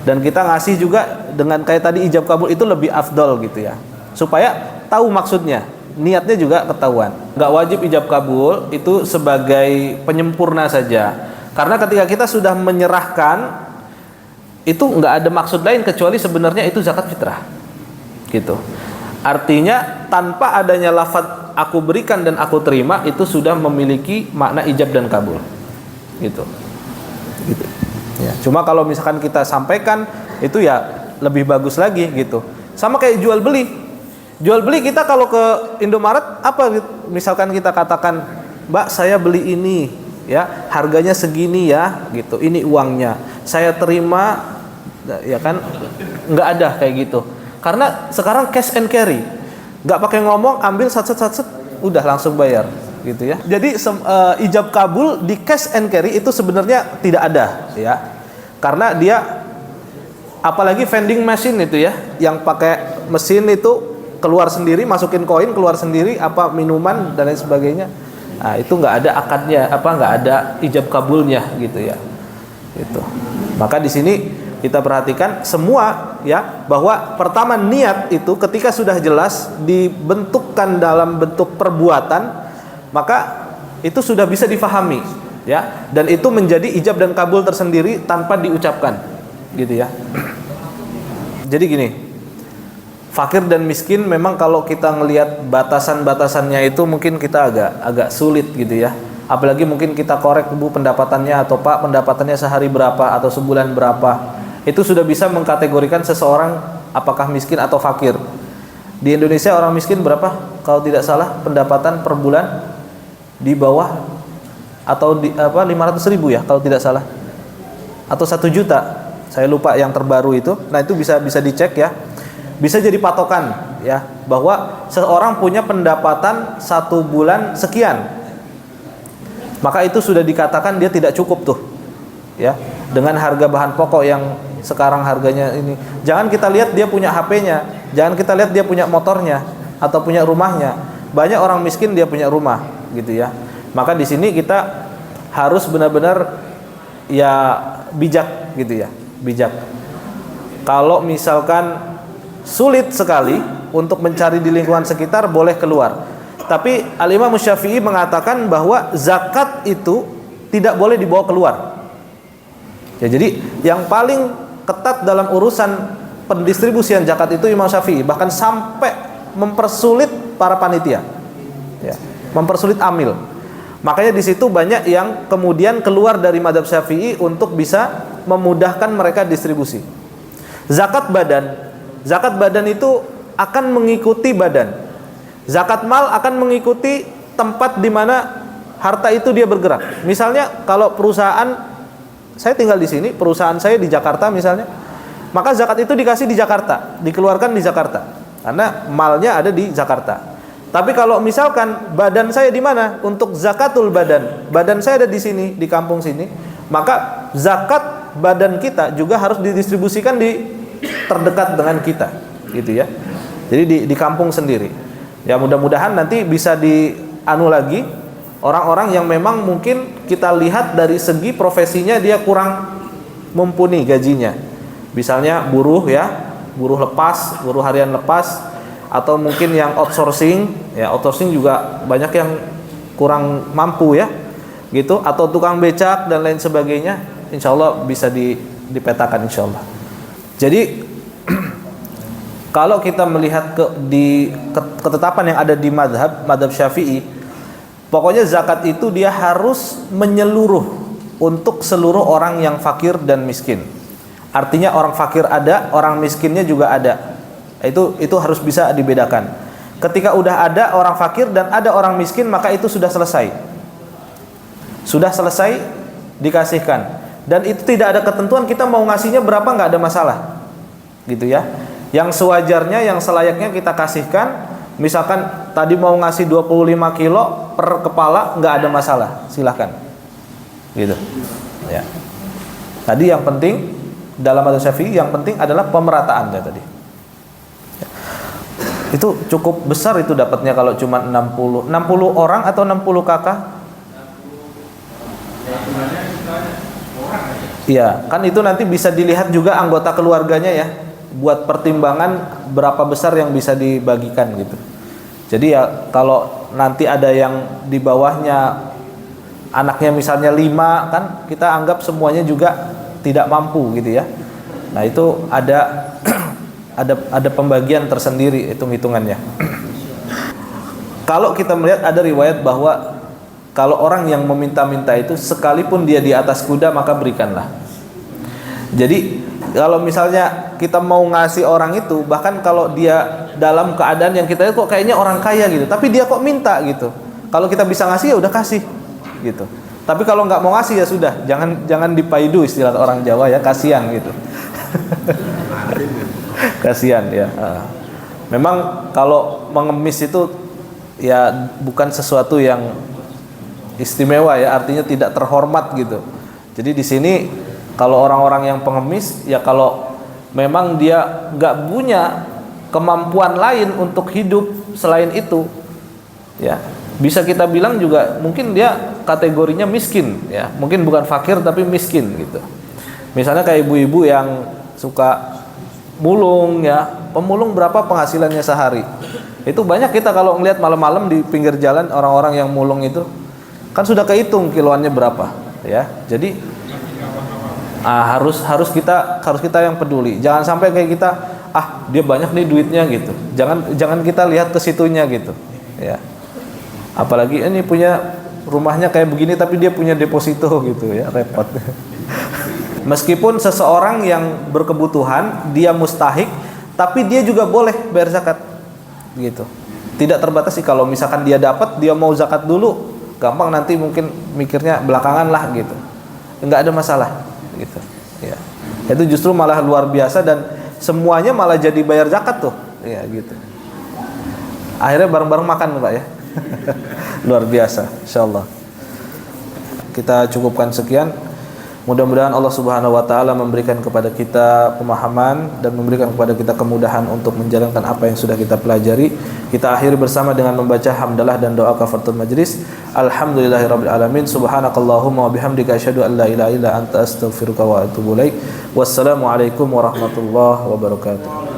Dan kita ngasih juga dengan kayak tadi ijab kabul itu lebih afdol gitu ya, supaya tahu maksudnya, niatnya juga ketahuan. Nggak wajib ijab kabul, itu sebagai penyempurna saja. Karena ketika kita sudah menyerahkan, itu nggak ada maksud lain kecuali sebenarnya itu zakat fitrah, gitu. Artinya tanpa adanya lafaz aku berikan dan aku terima, itu sudah memiliki makna ijab dan kabul, gitu. Gitu. Ya. Cuma kalau misalkan kita sampaikan, itu ya lebih bagus lagi gitu. Sama kayak jual beli. Jual beli kita kalau ke Indomaret apa, misalkan kita katakan, Mbak saya beli ini ya, harganya segini ya gitu, ini uangnya, saya terima ya kan, nggak ada kayak gitu. Karena sekarang cash and carry, nggak pakai ngomong, ambil sat, udah langsung bayar gitu ya. Jadi ijab kabul di cash and carry itu sebenarnya tidak ada ya, karena dia apalagi vending machine itu ya, yang pakai mesin itu keluar sendiri, masukin koin keluar sendiri, apa minuman dan lain sebagainya. Nah, itu nggak ada akadnya, nggak ada ijab kabulnya gitu ya. Itu. Maka di sini kita perhatikan semua ya, bahwa pertama niat itu ketika sudah jelas dibentukkan dalam bentuk perbuatan, maka itu sudah bisa difahami ya, dan itu menjadi ijab dan kabul tersendiri tanpa diucapkan gitu ya. Jadi gini, fakir dan miskin memang kalau kita ngelihat batasan-batasannya itu mungkin kita agak sulit gitu ya. Apalagi mungkin kita korek Bu pendapatannya, atau Pak pendapatannya sehari berapa atau sebulan berapa, itu sudah bisa mengkategorikan seseorang apakah miskin atau fakir. Di Indonesia orang miskin berapa? Kalau tidak salah pendapatan per bulan di bawah atau di 500.000 ya kalau tidak salah, atau 1 juta, saya lupa yang terbaru itu. Nah itu bisa dicek ya, bisa jadi patokan ya, bahwa seseorang punya pendapatan 1 bulan sekian, maka itu sudah dikatakan dia tidak cukup tuh ya, dengan harga bahan pokok yang sekarang harganya ini. Jangan kita lihat dia punya HP-nya, jangan kita lihat dia punya motornya atau punya rumahnya. Banyak orang miskin dia punya rumah gitu ya. Maka di sini kita harus benar-benar ya bijak gitu ya, bijak. Kalau misalkan sulit sekali untuk mencari di lingkungan sekitar, boleh keluar. Tapi Al-Imam Syafi'i mengatakan bahwa zakat itu tidak boleh dibawa keluar. Ya, jadi yang paling ketat dalam urusan pendistribusian zakat itu Imam Syafi'i, bahkan sampai mempersulit para panitia. Ya, mempersulit amil. Makanya di situ banyak yang kemudian keluar dari mazhab Syafi'i untuk bisa memudahkan mereka distribusi. Zakat badan itu akan mengikuti badan. Zakat mal akan mengikuti tempat di mana harta itu dia bergerak. Misalnya kalau perusahaan, saya tinggal di sini, perusahaan saya di Jakarta misalnya, maka zakat itu dikasih di Jakarta, dikeluarkan di Jakarta, karena malnya ada di Jakarta. Tapi kalau misalkan badan saya di mana untuk zakatul badan, badan saya ada di sini, di kampung sini, maka zakat badan kita juga harus didistribusikan di terdekat dengan kita, gitu ya. Jadi di kampung sendiri. Ya mudah-mudahan nanti bisa dianu lagi orang-orang yang memang mungkin kita lihat dari segi profesinya dia kurang mumpuni gajinya. Misalnya buruh ya, buruh lepas, buruh harian lepas, atau mungkin yang outsourcing, ya outsourcing juga banyak yang kurang mampu ya, gitu, atau tukang becak dan lain sebagainya. Insya Allah bisa dipetakan insya Allah. Jadi kalau kita melihat ketetapan yang ada di madhab Syafi'i, pokoknya zakat itu dia harus menyeluruh untuk seluruh orang yang fakir dan miskin. Artinya orang fakir ada, orang miskinnya juga ada. Itu harus bisa dibedakan. Ketika udah ada orang fakir dan ada orang miskin, maka itu sudah selesai. Sudah selesai dikasihkan. Dan itu tidak ada ketentuan kita mau ngasihnya berapa, nggak ada masalah. Gitu ya. Yang sewajarnya, yang selayaknya kita kasihkan. Misalkan tadi mau ngasih 25 kilo per kepala, nggak ada masalah, silahkan. Gitu ya. Tadi yang penting dalam mazhab Syafi'i, yang penting adalah pemerataan ya tadi. Itu cukup besar itu dapatnya kalau cuma 60 orang atau 60 kakak. Iya, kan itu nanti bisa dilihat juga anggota keluarganya ya, buat pertimbangan berapa besar yang bisa dibagikan gitu. Jadi ya kalau nanti ada yang di bawahnya anaknya misalnya 5, kan kita anggap semuanya juga tidak mampu gitu ya. Nah itu ada ada pembagian tersendiri hitung-hitungannya. Kalau kita melihat ada riwayat bahwa kalau orang yang meminta-minta itu sekalipun dia di atas kuda maka berikanlah. Jadi kalau misalnya kita mau ngasih orang itu, bahkan kalau dia dalam keadaan yang kita lihat kok kayaknya orang kaya gitu, tapi dia kok minta gitu, kalau kita bisa ngasih ya udah kasih gitu. Tapi kalau nggak mau ngasih ya sudah, jangan dipaidu istilah orang Jawa ya, kasihan gitu. Kasihan ya. Memang kalau mengemis itu ya bukan sesuatu yang istimewa ya, artinya tidak terhormat gitu. Jadi di sini kalau orang-orang yang pengemis ya, kalau memang dia nggak punya kemampuan lain untuk hidup selain itu ya, bisa kita bilang juga mungkin dia kategorinya miskin ya, mungkin bukan fakir tapi miskin gitu. Misalnya kayak ibu-ibu yang suka mulung ya, pemulung berapa penghasilannya sehari, itu banyak kita kalau ngelihat malam-malam di pinggir jalan orang-orang yang mulung itu kan sudah kehitung kiloannya berapa ya. Jadi harus kita yang peduli. Jangan sampai kayak kita dia banyak nih duitnya gitu. Jangan kita lihat ke situnya gitu ya. Apalagi ini punya rumahnya kayak begini tapi dia punya deposito gitu ya, repot. Meskipun seseorang yang berkebutuhan dia mustahik, tapi dia juga boleh bayar zakat gitu. Tidak terbatas sih, kalau misalkan dia dapat dia mau zakat dulu, gampang nanti mungkin mikirnya belakangan lah gitu. Enggak ada masalah gitu ya. Itu justru malah luar biasa dan semuanya malah jadi bayar zakat tuh ya gitu. Akhirnya bareng-bareng makan Pak ya. Luar biasa insyaallah. Kita cukupkan sekian. Mudah-mudahan Allah Subhanahu wa taala memberikan kepada kita pemahaman dan memberikan kepada kita kemudahan untuk menjalankan apa yang sudah kita pelajari. Kita akhiri bersama dengan membaca hamdalah dan doa kafaratul majlis. Alhamdulillahirabbil alamin. Subhanakallahumma wa bihamdika asyhadu an la ilaha illa anta astaghfiruka wa atubu ilaik. Wassalamualaikum warahmatullahi wabarakatuh.